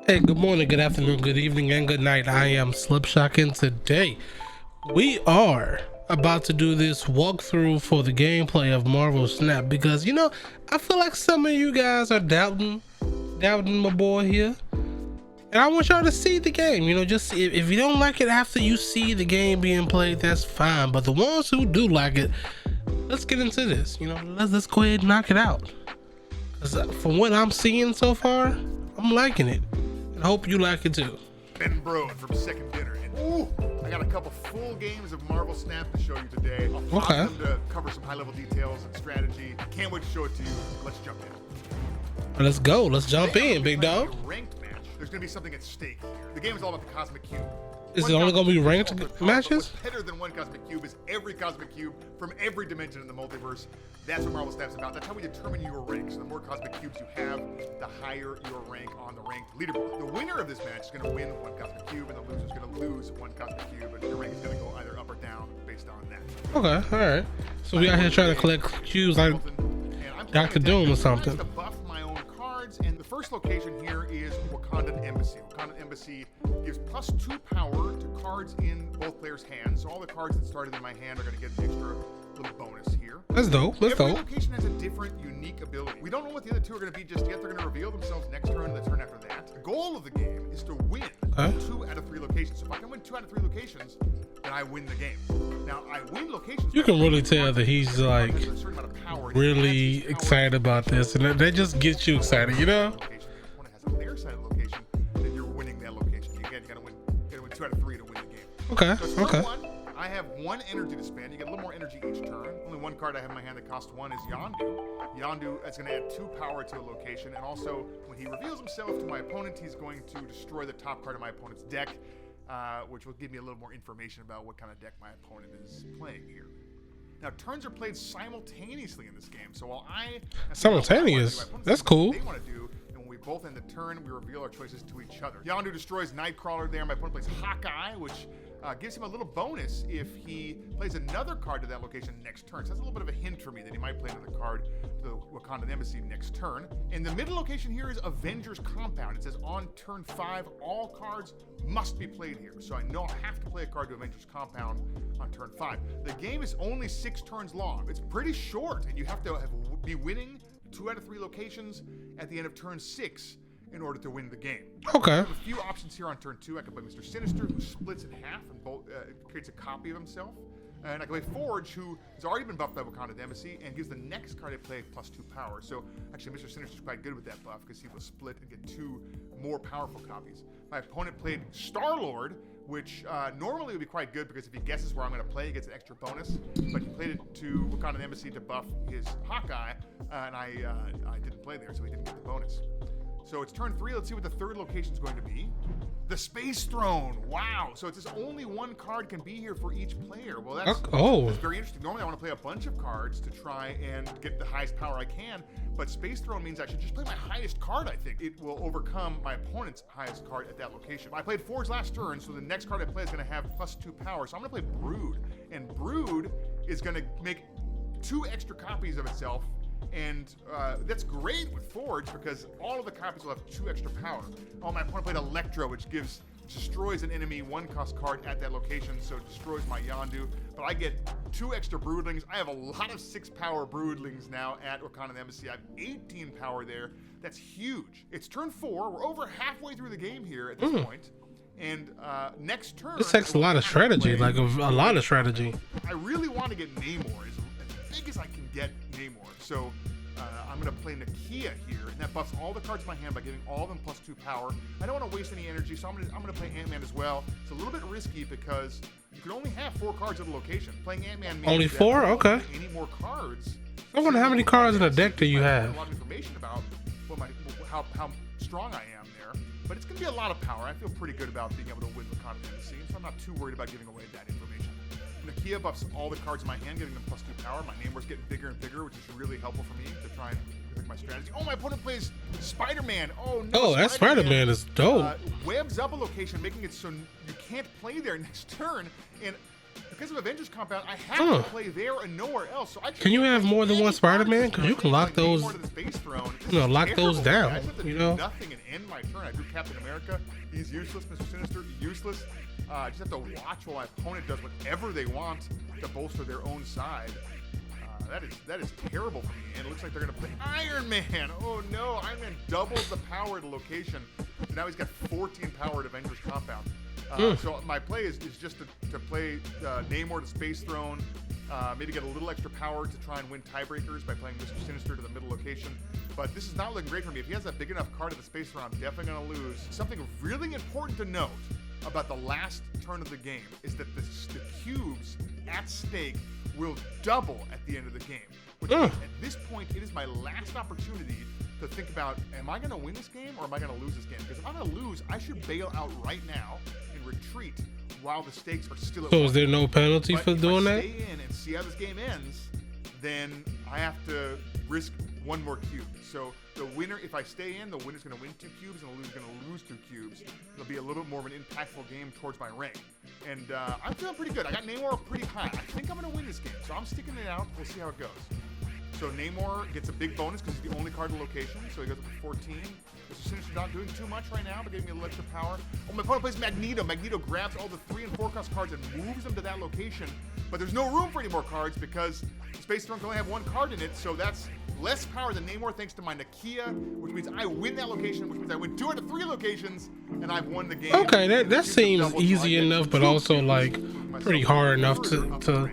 Hey, good morning, good afternoon, good evening, and good night. I am Slipshock, and today we are about to do this walkthrough for the gameplay of Marvel Snap because I feel like some of you guys are doubting my boy here, and I want y'all to see the game. Just if you don't like it after you see the game being played, that's fine. But the ones who do like it, let's get into this. Let's go ahead and knock it out. 'Cause from what I'm seeing so far, I'm liking it. I hope you like it too. Ben Broen from Second Dinner, and I got a couple full games of Marvel Snap to show you today. I'll pause them to cover some high-level details and strategy. Can't wait to show it to you. Let's jump in. Let's go. Let's jump in, big dog. A ranked match. There's going to be something at stake here. The game is all about the Cosmic Cube. Is it only going to be ranked matches? What's better than one Cosmic Cube is every Cosmic Cube from every dimension in the multiverse. That's what Marvel Snap's about. That's how we determine your rank. So the more Cosmic Cubes you have, the higher your rank on the ranked leaderboard. The winner of this match is going to win one Cosmic Cube, and the loser is going to lose one Cosmic Cube, and your rank is going to go either up or down based on that. Okay, all right. So we out here trying to collect cubes like Dr. Doom or something. To buff my own cards, and the first location here is Wakandan Embassy. Wakandan Embassy gives +2 power to cards in both players' hands. So all the cards that started in my hand are going to get an extra little bonus here. That's dope. That's Every dope. location has a different, unique ability. We don't know what the other two are going to be just yet. They're going to reveal themselves next turn and the turn after that. The goal of the game is to win 2 out of 3 locations. So if I can win 2 out of 3 locations, then I win the game. Now, I win locations. You can really tell that he's like really excited about this, and that just gets you excited, If one has on their side of the location, then you're winning that location. Again, you got to win 2 out of 3 to win the game. Okay. So Okay. I have 1 energy to spend. You get a little more energy each turn. Only 1 card I have in my hand that costs 1 is Yondu. Yondu is going to add 2 power to a location, and also when he reveals himself to my opponent, he's going to destroy the top card of my opponent's deck, which will give me a little more information about what kind of deck my opponent is playing here. Now, turns are played simultaneously in this game, so while Simultaneous? That's cool. They want to do, and when we both end the turn, we reveal our choices to each other. Yondu destroys Nightcrawler there. My opponent plays Hawkeye, which gives him a little bonus if he plays another card to that location next turn. So that's a little bit of a hint for me that he might play another card to the Wakandan Embassy next turn. And the middle location here is Avengers Compound. It says on turn 5, all cards must be played here. So I know I have to play a card to Avengers Compound on turn 5. The game is only 6 turns long. It's pretty short, and you have to be winning 2 out of 3 locations at the end of turn 6 in order to win the game. Okay. I have a few options here on turn 2. I can play Mr. Sinister, who splits in half and creates a copy of himself. And I can play Forge, who has already been buffed by Wakandan Embassy, and gives the next card I play +2 power. So actually, Mr. Sinister is quite good with that buff because he will split and get 2 more powerful copies. My opponent played Star-Lord, which normally would be quite good because if he guesses where I'm going to play, he gets an extra bonus. But he played it to Wakandan Embassy to buff his Hawkeye, and I didn't play there, so he didn't get the bonus. So it's turn 3. Let's see what the third location is going to be. The Space Throne. Wow. So it's just only 1 card can be here for each player. Well, that's very interesting. Normally, I want to play a bunch of cards to try and get the highest power I can. But Space Throne means I should just play my highest card, I think. It will overcome my opponent's highest card at that location. I played Forge last turn, so the next card I play is going to have +2 power. So I'm going to play Brood. And Brood is going to make 2 extra copies of itself. And that's great with Forge because all of the copies will have 2 extra power. Oh, my opponent played Electro, which destroys an enemy 1-cost card at that location, so it destroys my Yondu. But I get 2 extra Broodlings. I have a lot of 6-power Broodlings now at Wakandan Embassy. I have 18 power there. That's huge. It's turn 4. We're over halfway through the game here at this point. And next turn... This takes a lot of strategy, like a lot of strategy. I really want to get Namor as big as I can get Namor. So I'm going to play Nakia here, and that buffs all the cards in my hand by giving all of them +2 power. I don't want to waste any energy, so I'm going to play Ant-Man as well. It's a little bit risky because you can only have 4 cards at a location. Playing Ant-Man means only 4? Okay. Any more cards. I wonder how many cards in a deck do you have? A lot of information about how strong I am there, but it's going to be a lot of power. I feel pretty good about being able to win the Wakandan Embassy, so I'm not too worried about giving away that information. Nakia buffs all the cards in my hand, giving them +2 power. My Namor's getting bigger and bigger, which is really helpful for me to try and pick my strategy. Oh, my opponent plays Spider-Man. Oh, no. Oh, that Spider-Man is dope. Webs up a location, making it so you can't play there next turn. And because of Avengers Compound, I have to play there and nowhere else. So I Can you have more than one Spider-Man? Because you can lock those, lock those down. I just have to do nothing and end my turn. I drew Captain America. He's useless. Mr. Sinister, useless. I just have to watch while my opponent does whatever they want to bolster their own side. That is terrible for me. And it looks like they're going to play Iron Man. Oh no, Iron Man doubles the power at a location. So now he's got 14 power at Avengers Compound. So my play is just to play Namor to Space Throne, maybe get a little extra power to try and win tiebreakers by playing Mr. Sinister to the middle location. But this is not looking great for me. If he has a big enough card at the Space Throne, I'm definitely going to lose. Something really important to note about the last turn of the game is that the cubes at stake will double at the end of the game. Which means at this point, it is my last opportunity to think about, am I going to win this game or am I going to lose this game? Because if I'm going to lose, I should bail out right now and retreat while the stakes are still at So is there no penalty for doing that? If I stay in and see how this game ends, then I have to risk one more cube. So the winner, if I stay in, the winner's going to win 2 cubes and the loser's going to lose 2 cubes. It'll be a little bit more of an impactful game towards my rank. And I'm feeling pretty good. I got Namor pretty high. I think I'm going to win this game. So I'm sticking it out. We'll see how it goes. So Namor gets a big bonus because he's the only card in the location. So he goes up to 14. Mr. Sinister not doing too much right now, but giving me a little extra power. Oh, my opponent plays Magneto. Magneto grabs all the 3 and 4 cost cards and moves them to that location. But there's no room for any more cards because Space Throne can only have 1 card in it. So that's less power than Namor thanks to my Nakia, which means I win that location, which means I win 2 out of 3 locations, and I've won the game. Okay, that seems easy enough, but also like pretty hard enough to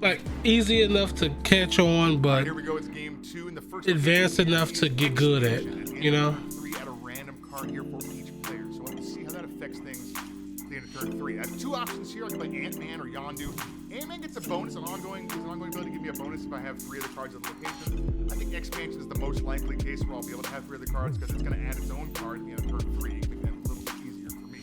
like easy enough to catch on, but here we go. It's game 2 in the first advanced enough to get good at, you know. 3 at a random card here for each player. So let's see how that affects things at the end of turn 3. I have 2 options here. I can play Ant-Man or Yondu. Ant-Man gets a bonus, an ongoing ability to give me a bonus if I have 3 of the cards at the location. I think Expansion is the most likely case where I'll be able to have 3 of the cards because it's going to add its own card at the end of turn 3, making it a little bit easier for me.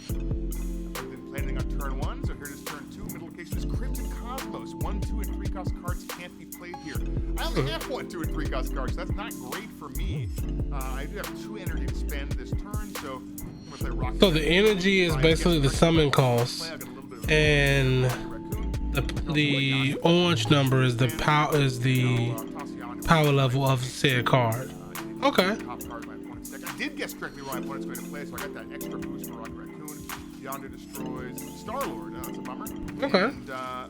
I've been planning on turn 1, so here it is turn 2. Middle location is Crimson Cosmos. 1, 2, and 3 cost cards can't be played here. I only have 1, 2, and 3 cost cards, so that's not great for me. I do have 2 energy to spend this turn, so I'm going to play Rocket. So the energy is basically the summon cost, and the orange number is the power level of said card. Okay. I did guess correctly what my opponent's going to play, so I got that extra boost for Rocket Raccoon. Yondu destroys Star-Lord. That's a bummer. Okay. And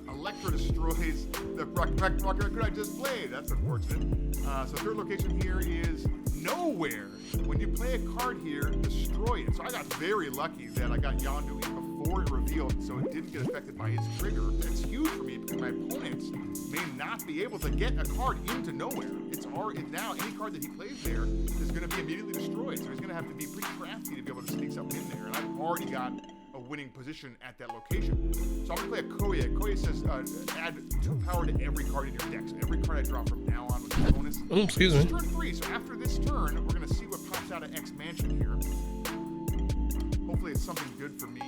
Elektra destroys the Rocket Raccoon I just played. That's unfortunate. So third location here is Nowhere. When you play a card here, destroy it. So I got very lucky that I got Yondu in before it revealed, so it didn't get affected by its trigger. That's huge for me because my opponents may not be able to get a card into Nowhere. It's already now any card that he plays there is going to be immediately destroyed. So he's going to have to be pretty crafty to be able to sneak something in there. And I've already got a winning position at that location. So I'm going to play a Koya. Koya says add 2 power to every card in your deck. So every card I draw from now on with a bonus. Oh, excuse me. It's turn 3. So after this turn, we're going to see what pops out of X Mansion here. Hopefully it's something good for me.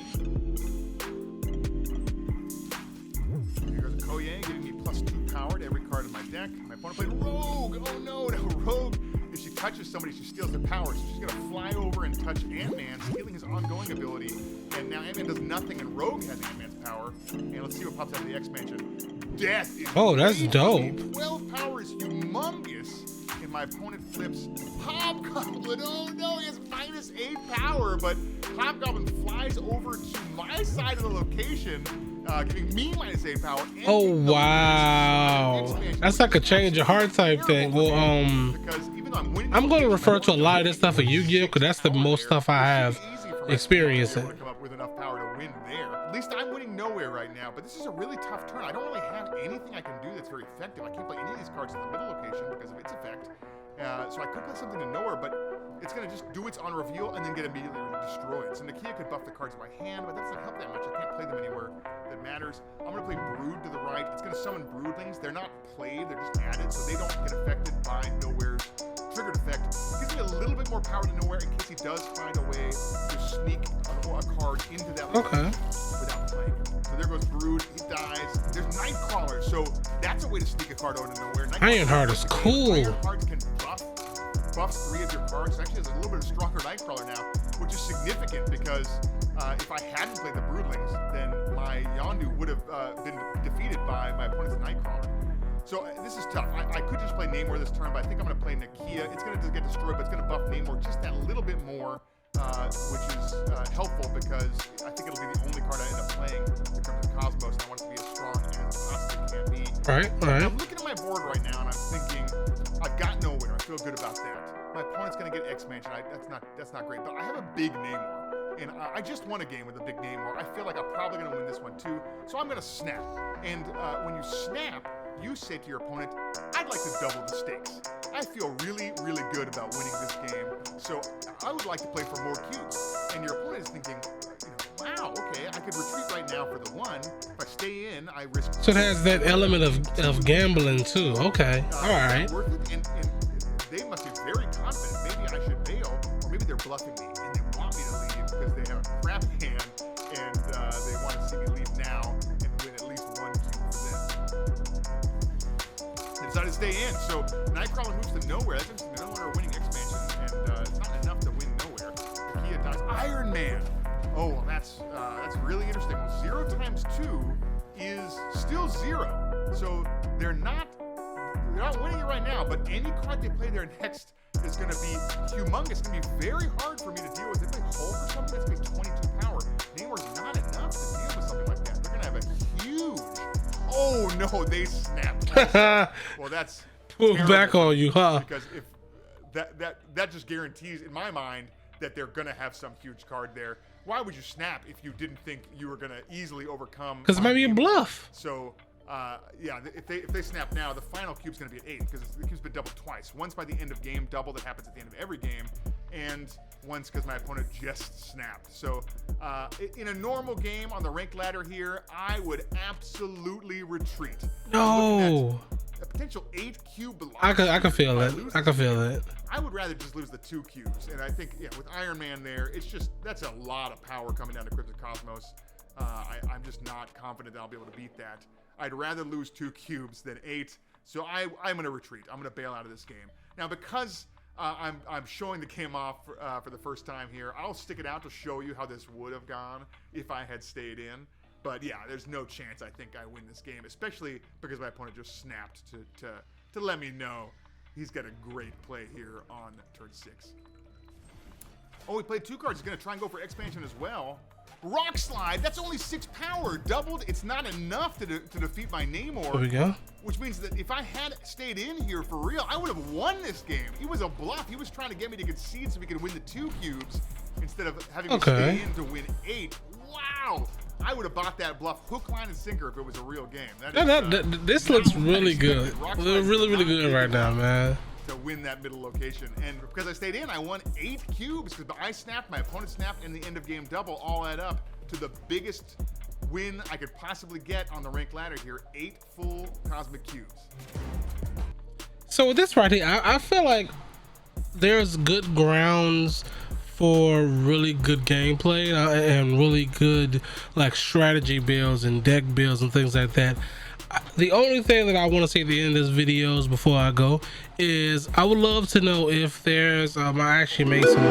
Here goes a Koye, giving me +2 power to every card in my deck. My opponent played Rogue. Oh no, Rogue. If she touches somebody, she steals their power. So she's going to fly over and touch Ant-Man, stealing his ongoing ability. And now Ant-Man does nothing, and Rogue has Ant-Man's power. And let's see what pops out of the X-Mansion. Death is that's dope. 12 power is humongous. And my opponent flips Hobgoblin. Oh no, he has -8 power, but Hobgoblin flies over to my side of the location, giving me -8 power. Oh wow, that's like a change of heart type thing. Well, because even though I'm winning, I'm going to refer to a lot of this stuff in Yu-Gi-Oh because that's the most stuff I have experienced. Come up with enough power to win there. At least I'm winning Nowhere right now, but this is a really tough turn. I don't really have anything I can do that's very effective. I can't play any of these cards in the middle location because of its effect. So I could play something in Nowhere, but it's going to just do its on reveal and then get immediately destroyed. So Nakia could buff the cards in my hand, but that doesn't help that much. I can't play them anywhere that matters. I'm going to play Brood to the right. It's going to summon Broodlings. They're not played, they're just added, so they don't get affected by Nowhere's triggered effect. It gives me a little bit more power to Nowhere in case he does find a way to sneak a card into that without playing. So there goes Brood. He dies. There's Nightcrawler, so that's a way to sneak a card out of Nowhere. Ironheart is cool. Ironheart can buffs 3 of your cards. It actually has a little bit of stronger Nightcrawler now, which is significant because if I hadn't played the Broodlings, then my my Yondu would have been defeated by my opponent's Nightcrawler. So this is tough. I could just play Namor this turn, but I think I'm going to play Nakia. It's going to get destroyed, but it's going to buff Namor just that little bit more, which is helpful because I think it'll be the only card I end up playing in terms of Cosmos, and I want it to be as strong as it possibly can be. Right. I'm looking at my board right now, and I'm thinking, I've got no winner. I feel good about that. My opponent's going to get X-Mansion. That's not great, but I have a big Namor. And I just won a game with a big Namor. I feel like I'm probably going to win this one too. So I'm going to snap. And when you snap, you say to your opponent, I'd like to double the stakes. I feel really, really good about winning this game. So I would like to play for more cubes. And your opponent is thinking, wow, okay, I could retreat right now for the 1. If I stay in, I risk. So it has that element of gambling too. Okay. All right. Worth it. And they must be very confident. Maybe I should bail, or maybe they're bluffing me and they want me to leave because they have a crap hand and they want to see me leave now and win at least 1 cube for them. They decided to stay in, so Nightcrawler moves to nowhere. That means no longer winning expansion, and it's not enough to win nowhere. Nakia dies. Iron Man. Oh, that's really interesting. Well, 0 times 2 is still 0, so they're not winning it right now. But any card they play there next is going to be humongous. It's going to be very hard for me to deal with. If they play Hulk or something, that's going to be 22 power. Namor's not enough to deal with something like that. They're going to have a huge. Oh no, they snapped. Well, that's pull back on you, huh? Because if that just guarantees in my mind that they're going to have some huge card there. Why would you snap if you didn't think you were going to easily overcome? Because it might be a bluff. So. Yeah, if they snap now, the final cube's going to be at 8 because the cube's been doubled twice. Once by the end of game, double that happens at the end of every game, and once because my opponent just snapped. So in a normal game on the ranked ladder here, I would absolutely retreat. No. A potential 8 cube block. I can feel it. I can feel it. I would rather just lose the 2 cubes, and I think with Iron Man there, that's a lot of power coming down to Cryptic Cosmos. I'm just not confident that I'll be able to beat that. I'd rather lose 2 cubes than 8, so I'm going to retreat. I'm going to bail out of this game. Now, because I'm showing the game off for the first time here, I'll stick it out to show you how this would have gone if I had stayed in. But yeah, there's no chance I think I win this game, especially because my opponent just snapped to let me know he's got a great play here on turn 6. Oh, he played 2 cards. He's going to try and go for expansion as well. Rock Slide, that's only 6 power. Doubled, it's not enough to defeat my Namor. There we go. Which means that if I had stayed in here for real, I would have won this game. He was a bluff. He was trying to get me to concede so we could win the 2 cubes instead of having me stay in to win 8. Wow. I would have bought that bluff hook, line, and sinker if it was a real game. This looks really good. Really, really good right now, man. To win that middle location, and because I stayed in, I won 8 cubes because I snapped, my opponent snapped, and the end of game double all add up to the biggest win I could possibly get on the ranked ladder here. 8 full cosmic cubes. So with this right here, I feel like there's good grounds for really good gameplay and really good like strategy builds and deck builds and things like that. The only thing that I want to say at the end of this videos before I go is I would love to know if there's I actually made some